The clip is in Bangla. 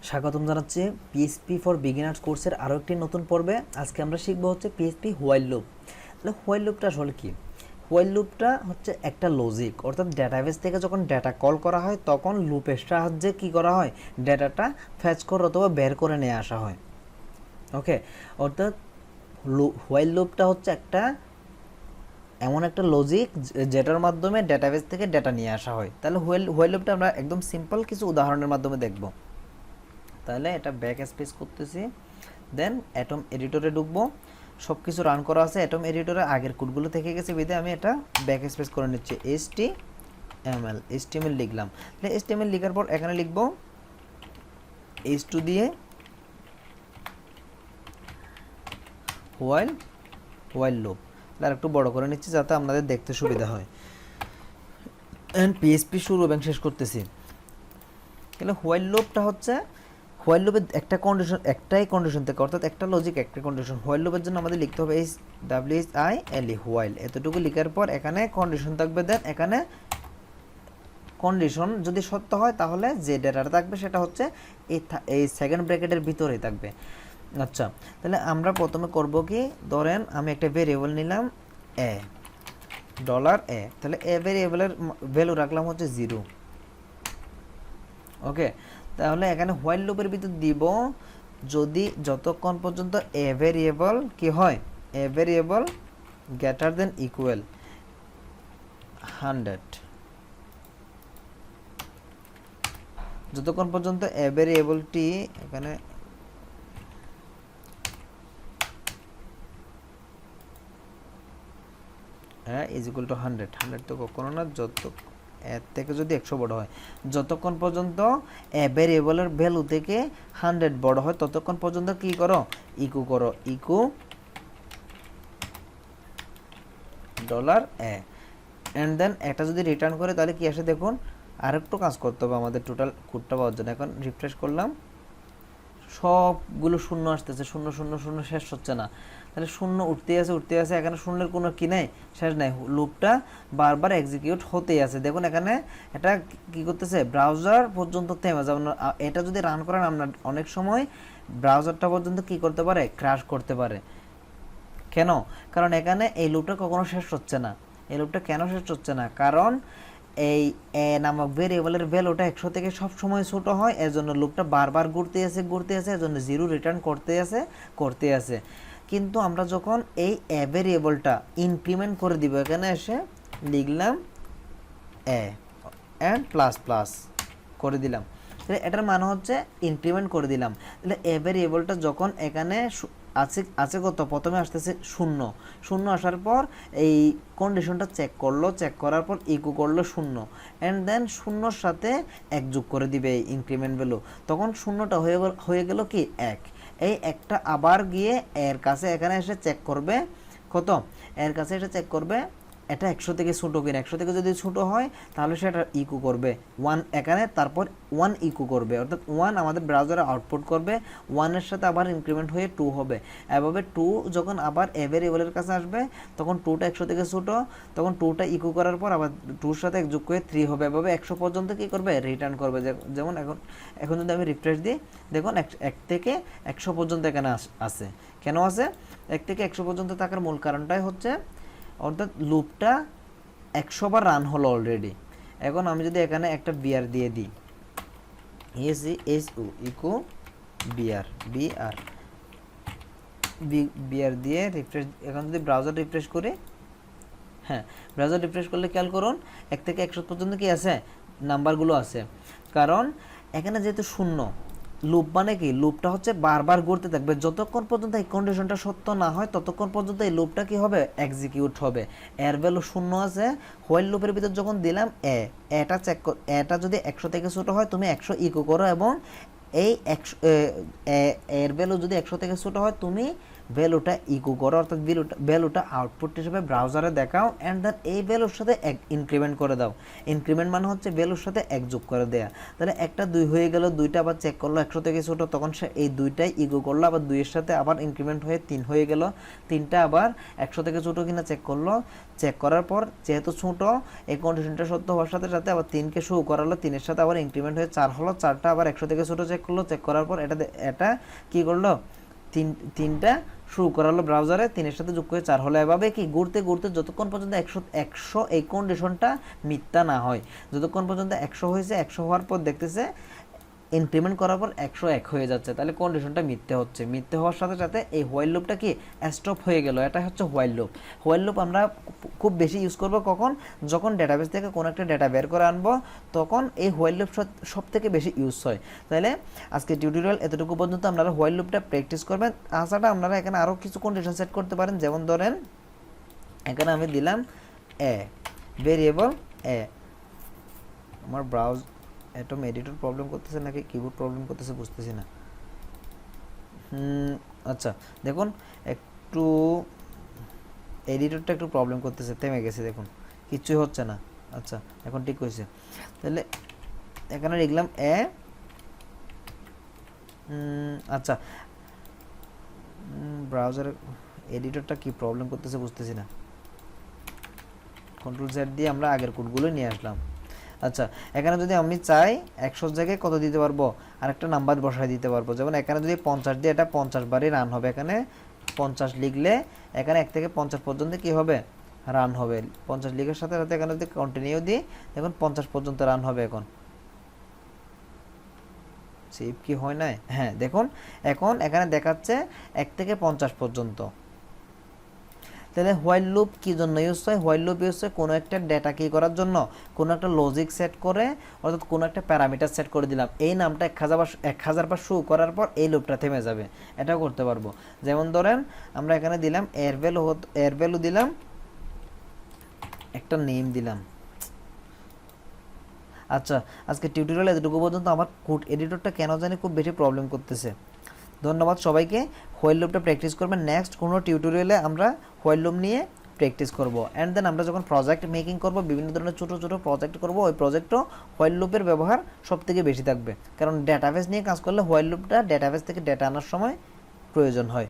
স্বাগতম জানাচ্ছি পিএইচপি ফর বিগিনার্স কোর্সের আরও একটি নতুন পর্বে। আজকে আমরা শিখব হচ্ছে পিএইচপি হোয়াইল লুপ। তাহলে হোয়াইল লুপটা আসলে কি? হোয়াইল লুপটা হচ্ছে একটা লজিক, অর্থাৎ ডেটাবেস থেকে যখন ডেটা কল করা হয় তখন লুপের সাহায্যে কি করা হয়, ডেটাটা ফ্যাচ করে অথবা বের করে নিয়ে আসা হয়। ওকে, অর্থাৎ হোয়াইল লুপটা হচ্ছে একটা এমন একটা লজিক যেটার মাধ্যমে ডেটাবেস থেকে ডেটা নিয়ে আসা হয়। তাহলে হোয়াইল লুপটা আমরা একদম সিম্পল কিছু উদাহরণের মাধ্যমে দেখব। তাহলে এটা ব্যাক স্পেস করতেছি, দেন অ্যাটম এডিটরে ঢুকবো। সব কিছু রান করা আছে অ্যাটম এডিটরে, আগের কোডগুলো থেকে গেছে বিধে আমি এটা ব্যাক স্পেস করে নিচ্ছি। HTML লিখলাম। তাহলে HTML লেখার পর এখানে লিখবো h2 দিয়ে হোয়াইল লুপ। তাহলে একটু বড় করে নিচ্ছি যাতে আপনাদের দেখতে সুবিধা হয়। এন্ড পিএইচপি শুরু এবং শেষ করতেছি। তাহলে হোয়াইল লুপটা হচ্ছে হোয়াইল লুপের একটাই কন্ডিশন থেকে, অর্থাৎ একটা লজিক একটা কন্ডিশন। হোয়াইল লুপের জন্য আমাদের লিখতে হবে WHILE হোয়াইল, এতটুকু লেখার পর এখানে কন্ডিশন থাকবে। দেন এখানে কন্ডিশন যদি সত্য হয় তাহলে যে ডেটাটা থাকবে সেটা হচ্ছে এই সেকেন্ড ব্র্যাকেটের ভিতরেই থাকবে। আচ্ছা, তাহলে আমরা প্রথমে করব কি, ধরেন আমি একটা ভেরিয়েবল নিলাম $a, তাহলে ভেরিয়েবলের ভ্যালু রাখলাম হচ্ছে 0। ওকে, তাহলে এখানে হোয়াইল লুপের ভিতর দিব যদি যতক্ষণ পর্যন্ত এ ভেরিয়েবল কি হয়, এ ভেরিয়েবল গ্রেটার দেন ইকুয়াল 100, যতক্ষণ পর্যন্ত এ ভেরিয়েবলটি এখানে ইজ ইকুয়াল টু 100 তো কখনো না, যত এর থেকে যদি 100 বড় হয়, যতক্ষণ পর্যন্ত এ ভেরিয়েবলের ভ্যালু থেকে 100 বড় হয় ততক্ষণ পর্যন্ত কি করো, ইকো করো, ইকো $a। এন্ড দেন এটা যদি রিটার্ন করে তাহলে কি আসে দেখুন। আরেকটু কাজ করতে হবে আমাদের টোটাল কোডটা পাওয়ার জন্য। এখন রিফ্রেশ করলাম, সবগুলো শূন্য আসতেছে, শূন্য শূন্য শূন্য, শেষ হচ্ছে না। তাহলে শূন্য উঠতে আছে, এখানে শূন্যের কোনো কি নাই, শেষ নাই। লুপটা বারবার এক্সিকিউট হতেই আছে। দেখুন এখানে এটা কি করতেছে, ব্রাউজার পর্যন্ত থেমে যাবে। এটা যদি রান করেন আমরা অনেক সময় ব্রাউজারটা পর্যন্ত কি করতে পারে, ক্র্যাশ করতে পারে। কেন? কারণ এখানে এই লুপটা কখনো শেষ হচ্ছে না। এই লুপটা কেন শেষ হচ্ছে না? কারণ এই এ নামক ভেরিয়েবলের ভ্যালুটা 100 থেকে সব সময় ছোট হয়, এজন্য লুপটা বারবার ঘুরতে আছে, এজন্য 0 রিটার্ন করতে আছে। কিন্তু আমরা যখন এই এ ভেরিয়েবলটা ইনক্রিমেন্ট করে দিব, এখানে এসে লিখলাম এ এন্ড প্লাস প্লাস করে দিলাম, তাহলে এটার মানে হচ্ছে ইনক্রিমেন্ট করে দিলাম। তাহলে এ ভেরিয়েবলটা যখন এখানে আছে কত, প্রথমে আসতেছে 0 আসার পর এই কন্ডিশনটা চেক করার পর ইকো করলো 0, অ্যান্ড দেন 0-র সাথে 1 যোগ করে দিবে এই ইনক্রিমেন্ট ভ্যালু। তখন 0টা হয়ে গেল কি 1। এই একটা আবার গিয়ে এর কাছে এখানে এসে চেক করবে কত, এর কাছে এসে চেক করবে এটা 100 থেকে ছোট কিনা। 100 থেকে যদি ছোট হয় তাহলে সেটা ইকো করবে 1 এখানে, তারপর 1 ইকো করবে, অর্থাৎ 1 আমাদের ব্রাউজারে আউটপুট করবে। 1 এর সাথে আবার ইনক্রিমেন্ট হয়ে 2 হবে। এভাবে 2 যখন আবার এ ভেরিয়েবলের কাছে আসবে তখন 2টা 100 থেকে ছোট, তখন 2টা ইকো করার পর আবার 2-র সাথে 1 যোগ করে 3 হবে। এভাবে 100 পর্যন্ত কি করবে, রিটার্ন করবে। যেমন এখন যদি আমি রিফ্রেশ দিই, দেখুন 1 থেকে 100 পর্যন্ত এখানে আছে। কেন আছে? 1 থেকে 100 পর্যন্ত থাকার মূল কারণটাই হচ্ছে, অর্থাৎ লুপটা 100 বার রান হলো অলরেডি। এখন আমি যদি এখানে একটা বিআর দিয়ে দিই, ইকো বিআর দিয়ে রিফ্রেশ, এখন যদি ব্রাউজার রিফ্রেশ করি, হ্যাঁ ব্রাউজার রিফ্রেশ করলে খেয়াল করুন 1 থেকে 100 পর্যন্ত কি আছে, নাম্বারগুলো আছে। কারণ এখানে যেহেতু 0, লুপ মানে কি, লুপটা হচ্ছে বারবার ঘুরতে থাকবে। যতক্ষণ পর্যন্ত এই কন্ডিশনটা সত্য না হয় ততক্ষণ পর্যন্ত এই লুপটা কি হবে, এক্সিকিউট হবে। এর ভ্যালু 0 আছে, হোয়াইল লুপের ভিতর যখন দিলাম এটা চেক এটা যদি 100 থেকে ছোট হয় তুমি 100 ইকো করো, এবং এই 100 এর ভ্যালু যদি 100 থেকে ছোট হয় তুমি ভ্যালুটা ইকো করো, অর্থাৎ ভ্যালুটা আউটপুট হিসেবে ব্রাউজারে দেখাও, অ্যান্ড দেন এই ভ্যালুর সাথে ইনক্রিমেন্ট করে দাও। ইনক্রিমেন্ট মানে হচ্ছে ভ্যালুর সাথে এক যোগ করে দেয়া। তাহলে একটা 2 হয়ে গেল, 2টা আবার চেক করলো 100 থেকে ছোটো, তখন সে এই 2টাই ইকো করলো, আবার 2 এর সাথে আবার ইনক্রিমেন্ট হয়ে 3 হয়ে গেল, 3টা আবার 100 থেকে ছোটো কিনা চেক করলো, চেক করার পর যেহেতু ছোটো এই কন্ডিশনটা সত্য হওয়ার সাথে সাথে আবার 3কে শো করালো, 3-এর সাথে আবার ইনক্রিমেন্ট হয়ে 4 হলো, 4টা আবার 100 থেকে ছোটো চেক করলো, চেক করার পর এটা কি করলো, 3টা শুরু করালো ব্রাউজারে, 3-এর সাথে যোগ করে 4 হলো। এভাবে কি ঘুরতে ঘুরতে যতক্ষণ পর্যন্ত 100 এই কন্ডিশনটা মিথ্যা না হয়, যতক্ষণ পর্যন্ত 100 হয়েছে, 100 হওয়ার পর দেখতেছে ইনক্রিমেন্ট করার পর 101 হয়ে যাচ্ছে, তাহলে কন্ডিশনটা মিথ্যে হচ্ছে। মিথ্যে হওয়ার সাথে সাথে এই হোয়াইল লুপটা কি স্টপ হয়ে গেল। এটা হচ্ছে হোয়াইল লুপ। হোয়াইল লুপ আমরা খুব বেশি ইউজ করব কখন, যখন ডেটাবেস থেকে কোনো একটা ডেটা বের করে আনবো, তখন এই হোয়াইল লুপ সব থেকে বেশি ইউজ হয়। তাহলে আজকে টিউটোরিয়াল এতটুকু পর্যন্ত আপনারা হোয়াইল লুপটা প্র্যাকটিস করবেন। তাছাড়া আপনারা এখানে আরও কিছু কন্ডিশন সেট করতে পারেন, যেমন ধরেন এখানে আমি দিলাম এ ভেরিয়েবল এ। আমার ব্রাউজ এটা এডিটর প্রবলেম করতেছে নাকি কিবোর্ড প্রবলেম করতেছে বুঝতেছি না। আচ্ছা দেখুন একটু এডিটরটা একটু প্রবলেম করতেছে, থেমে গেছে, দেখুন কিচ্ছুই হচ্ছে না। আচ্ছা এখন ঠিক হয়েছে। তাহলে এখানে লিখলাম এ। আচ্ছা ব্রাউজারের এডিটরটা কি প্রবলেম করতেছে বুঝতেছি না। কন্ট্রোল জেড দিয়ে আমরা আগের কোডগুলো নিয়ে আসলাম। আচ্ছা এখানে যদি আমি চাই 100 জায়গায় কত দিতে পারবো, আর একটা নাম্বার বসায় দিতে পারবো। যেমন এখানে যদি 50 দিয়ে, এটা 50 বারই রান হবে। এখানে 50 লিখলে এখানে 1 থেকে 50 পর্যন্ত কি হবে, রান হবে। 50 লিখার সাথে সাথে এখানে যদি কন্টিনিউ দিই, দেখুন 50 পর্যন্ত রান হবে। এখন সেভ কি হয় না? হ্যাঁ দেখুন এখন এখানে দেখাচ্ছে 1 থেকে 50 পর্যন্ত। তাহলে হোয়াইল লুপ কি জন্য ইউজ হয়? হোয়াইল লুপ ইউজ হয় কোনো একটা ডেটা কি করার জন্য, কোনো একটা লজিক সেট করে, অর্থাৎ কোনো একটা প্যারামিটার সেট করে দিলাম, এই নামটা 1000 বার শো করার পর এই লুপটা থেমে যাবে। এটাও করতে পারবো। যেমন ধরেন আমরা এখানে দিলাম এর ভ্যালু দিলাম, একটা নেম দিলাম। আচ্ছা আজকে টিউটোরিয়াল এতটুকু পর্যন্ত। আমার কোড এডিটরটা কেন জানি খুব বেশি প্রবলেম করতেছে। ধন্যবাদ সবাইকে। হোয়াইল লুপটা প্র্যাকটিস করবেন। নেক্সট কোনো টিউটোরিয়ালে আমরা হোয়াইল লুপ নিয়ে প্র্যাকটিস করব, অ্যান্ড দেন আমরা যখন প্রজেক্ট মেকিং করব, বিভিন্ন ধরনের ছোটো ছোটো প্রজেক্ট করব, ওই প্রজেক্টও হোয়াইল লুপের ব্যবহার সব থেকে বেশি থাকবে। কারণ ডেটাবেস নিয়ে কাজ করলে হোয়াইল লুপটা ডেটাবেস থেকে ডেটা আনার সময় প্রয়োজন হয়।